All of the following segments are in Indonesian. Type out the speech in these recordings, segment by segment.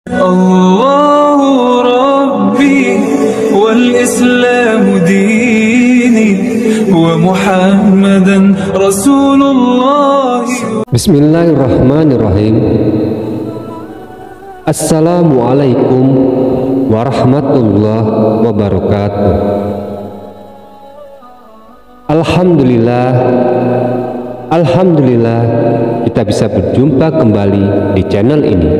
الله ربي والإسلام ديني ومحمدا رسول الله. Bismillahirrahmanirrahim. Assalamualaikum warahmatullahi wabarakatuh. Alhamdulillah kita bisa berjumpa kembali di channel ini.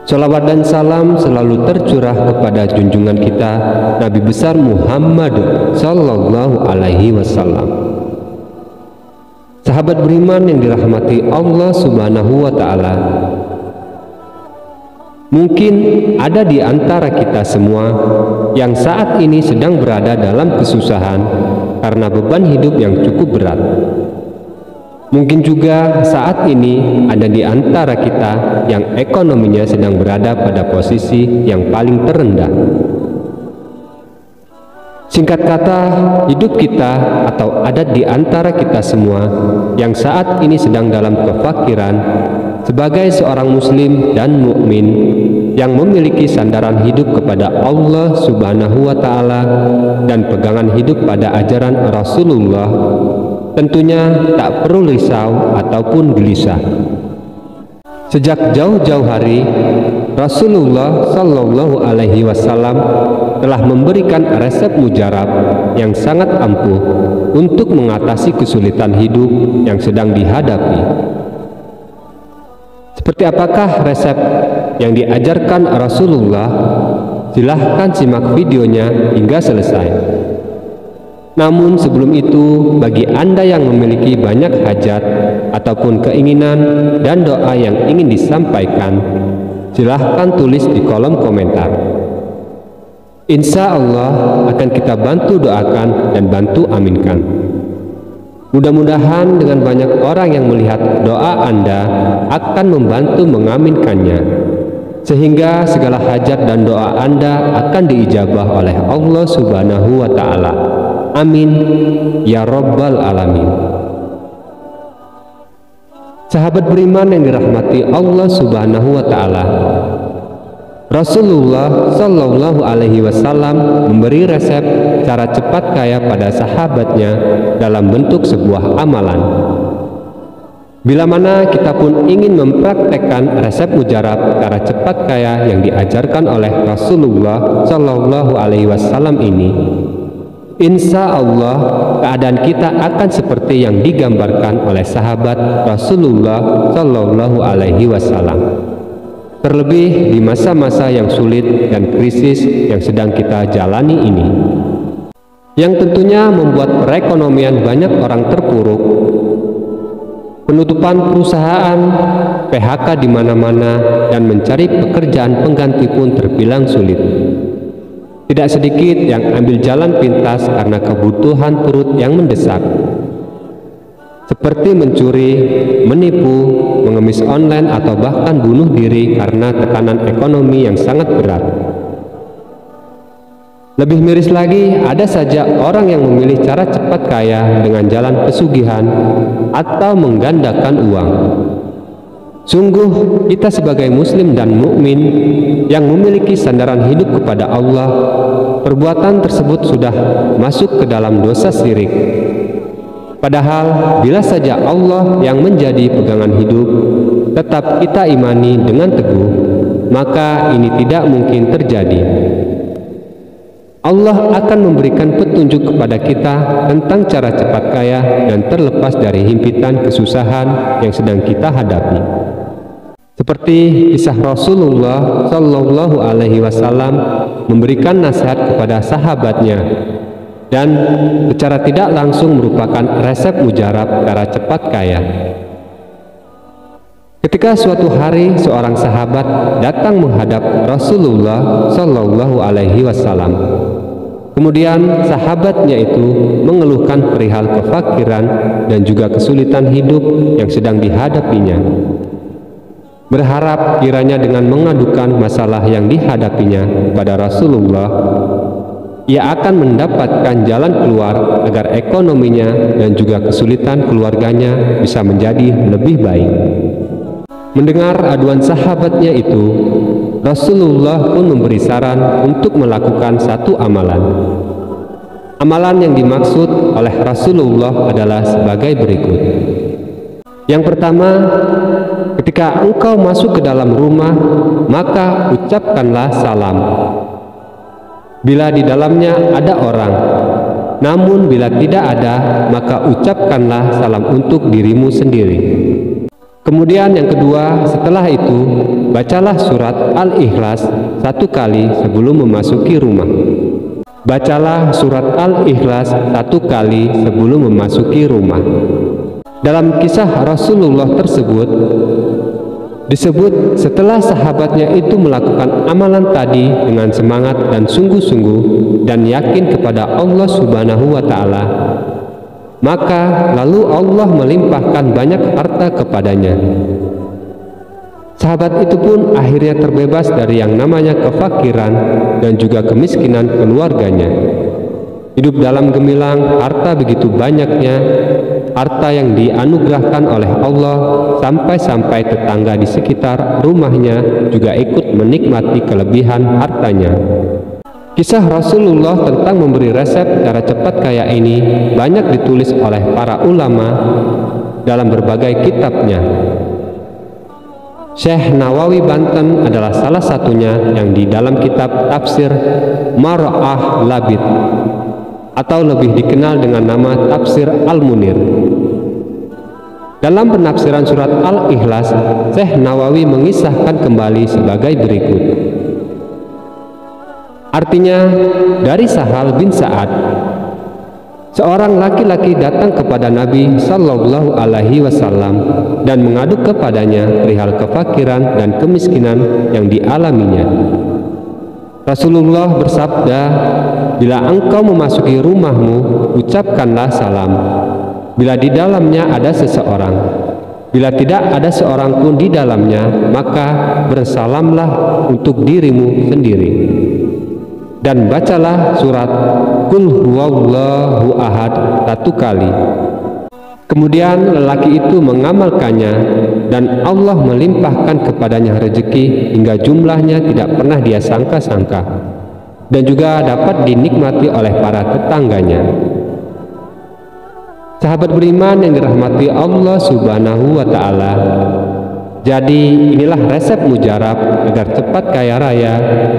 Sholawat dan salam selalu tercurah kepada junjungan kita Nabi besar Muhammad Sallallahu Alaihi Wasallam. Sahabat beriman yang dirahmati Allah Subhanahu wa Ta'ala, mungkin ada di antara kita semua yang saat ini sedang berada dalam kesusahan karena beban hidup yang cukup berat. Mungkin juga saat ini ada di antara kita yang ekonominya sedang berada pada posisi yang paling terendah. Singkat kata, hidup kita atau ada di antara kita semua yang saat ini sedang dalam kefakiran sebagai seorang muslim dan mukmin yang memiliki sandaran hidup kepada Allah Subhanahu wa Ta'ala dan pegangan hidup pada ajaran Rasulullah, tentunya tak perlu risau ataupun gelisah. Sejak jauh-jauh hari, Rasulullah Sallallahu Alaihi Wasallam telah memberikan resep mujarab yang sangat ampuh untuk mengatasi kesulitan hidup yang sedang dihadapi. Seperti apakah resep yang diajarkan Rasulullah? Silahkan simak videonya hingga selesai. Namun sebelum itu, bagi Anda yang memiliki banyak hajat ataupun keinginan dan doa yang ingin disampaikan, silahkan tulis di kolom komentar. Insya Allah akan kita bantu doakan dan bantu aminkan. Mudah-mudahan dengan banyak orang yang melihat doa Anda akan membantu mengaminkannya, sehingga segala hajat dan doa Anda akan diijabah oleh Allah Subhanahu wa Ta'ala. Amin ya Rabbal Alamin. Sahabat beriman yang dirahmati Allah Subhanahu wa Ta'ala, Rasulullah Sallallahu Alaihi Wasallam memberi resep cara cepat kaya pada sahabatnya dalam bentuk sebuah amalan. Bila mana kita pun ingin mempraktekkan resep mujarab cara cepat kaya yang diajarkan oleh Rasulullah Sallallahu Alaihi Wasallam ini, insya Allah keadaan kita akan seperti yang digambarkan oleh sahabat Rasulullah Sallallahu Alaihi Wasallam. Terlebih di masa-masa yang sulit dan krisis yang sedang kita jalani ini, yang tentunya membuat perekonomian banyak orang terpuruk, penutupan perusahaan, PHK di mana-mana, dan mencari pekerjaan pengganti pun terbilang sulit. Tidak sedikit yang ambil jalan pintas karena kebutuhan perut yang mendesak, seperti mencuri, menipu, mengemis online, atau bahkan bunuh diri karena tekanan ekonomi yang sangat berat. Lebih miris lagi, ada saja orang yang memilih cara cepat kaya dengan jalan pesugihan atau menggandakan uang. Sungguh kita sebagai muslim dan mukmin yang memiliki sandaran hidup kepada Allah, perbuatan tersebut sudah masuk ke dalam dosa syirik. Padahal bila saja Allah yang menjadi pegangan hidup tetap kita imani dengan teguh, maka ini tidak mungkin terjadi. Allah akan memberikan petunjuk kepada kita tentang cara cepat kaya dan terlepas dari himpitan kesusahan yang sedang kita hadapi. Seperti kisah Rasulullah Sallallahu Alaihi Wasallam memberikan nasihat kepada sahabatnya, dan secara tidak langsung merupakan resep mujarab cara cepat kaya. Ketika suatu hari seorang sahabat datang menghadap Rasulullah Sallallahu Alaihi Wasallam, kemudian sahabatnya itu mengeluhkan perihal kefakiran dan juga kesulitan hidup yang sedang dihadapinya, berharap kiranya dengan mengadukan masalah yang dihadapinya pada Rasulullah, ia akan mendapatkan jalan keluar agar ekonominya dan juga kesulitan keluarganya bisa menjadi lebih baik. Mendengar aduan sahabatnya itu, Rasulullah pun memberi saran untuk melakukan satu amalan. Amalan yang dimaksud oleh Rasulullah adalah sebagai berikut. Yang pertama, ketika engkau masuk ke dalam rumah, maka ucapkanlah salam. Bila di dalamnya ada orang, namun bila tidak ada, maka ucapkanlah salam untuk dirimu sendiri. Kemudian yang kedua, setelah itu, bacalah surat Al-Ikhlas 1 kali sebelum memasuki rumah. Bacalah surat Al-Ikhlas 1 kali sebelum memasuki rumah. Dalam kisah Rasulullah tersebut, disebut setelah sahabatnya itu melakukan amalan tadi dengan semangat dan sungguh-sungguh dan yakin kepada Allah Subhanahu wa Ta'ala, maka lalu Allah melimpahkan banyak harta kepadanya. Sahabat itu pun akhirnya terbebas dari yang namanya kefakiran dan juga kemiskinan keluarganya. Hidup dalam gemilang, harta begitu banyaknya, harta yang dianugerahkan oleh Allah, sampai-sampai tetangga di sekitar rumahnya juga ikut menikmati kelebihan hartanya. Kisah Rasulullah tentang memberi resep cara cepat kaya ini banyak ditulis oleh para ulama dalam berbagai kitabnya. Syekh Nawawi Banten adalah salah satunya yang di dalam kitab tafsir Mar'ah Labid atau lebih dikenal dengan nama tafsir Al-Munir. Dalam penafsiran surat Al-Ikhlas, Syekh Nawawi mengisahkan kembali sebagai berikut. Artinya, dari Sahal bin Sa'ad, seorang laki-laki datang kepada Nabi Sallallahu Alaihi Wasallam dan mengadu kepadanya perihal kefakiran dan kemiskinan yang dialaminya. Rasulullah bersabda, bila engkau memasuki rumahmu, ucapkanlah salam. Bila di dalamnya ada seseorang, bila tidak ada seorang pun di dalamnya, maka bersalamlah untuk dirimu sendiri. Dan bacalah surat Qul huwallahu ahad 1 kali. Kemudian lelaki itu mengamalkannya dan Allah melimpahkan kepadanya rezeki hingga jumlahnya tidak pernah dia sangka-sangka, dan juga dapat dinikmati oleh para tetangganya. Sahabat beriman yang dirahmati Allah Subhanahu wa Ta'ala, jadi inilah resep mujarab agar cepat kaya raya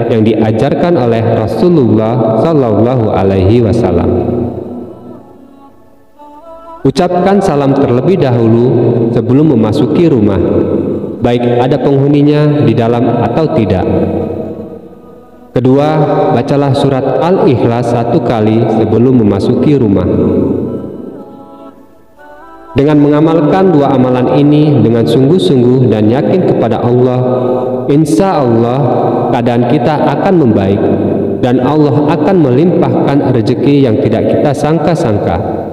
yang diajarkan oleh Rasulullah Sallallahu Alaihi Wasallam. Ucapkan salam terlebih dahulu sebelum memasuki rumah, baik ada penghuninya di dalam atau tidak. Kedua, bacalah surat Al-Ikhlas 1 kali sebelum memasuki rumah. Dengan mengamalkan 2 amalan ini dengan sungguh-sungguh dan yakin kepada Allah, insya Allah keadaan kita akan membaik dan Allah akan melimpahkan rezeki yang tidak kita sangka-sangka.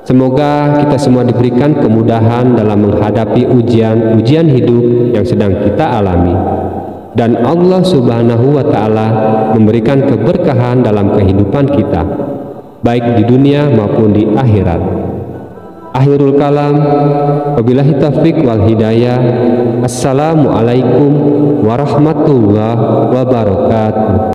Semoga kita semua diberikan kemudahan dalam menghadapi ujian hidup yang sedang kita alami, dan Allah Subhanahu wa Ta'ala memberikan keberkahan dalam kehidupan kita, baik di dunia maupun di akhirat. Akhirul kalam, wabillahi taufiq wal hidayah. Assalamualaikum warahmatullahi wabarakatuh.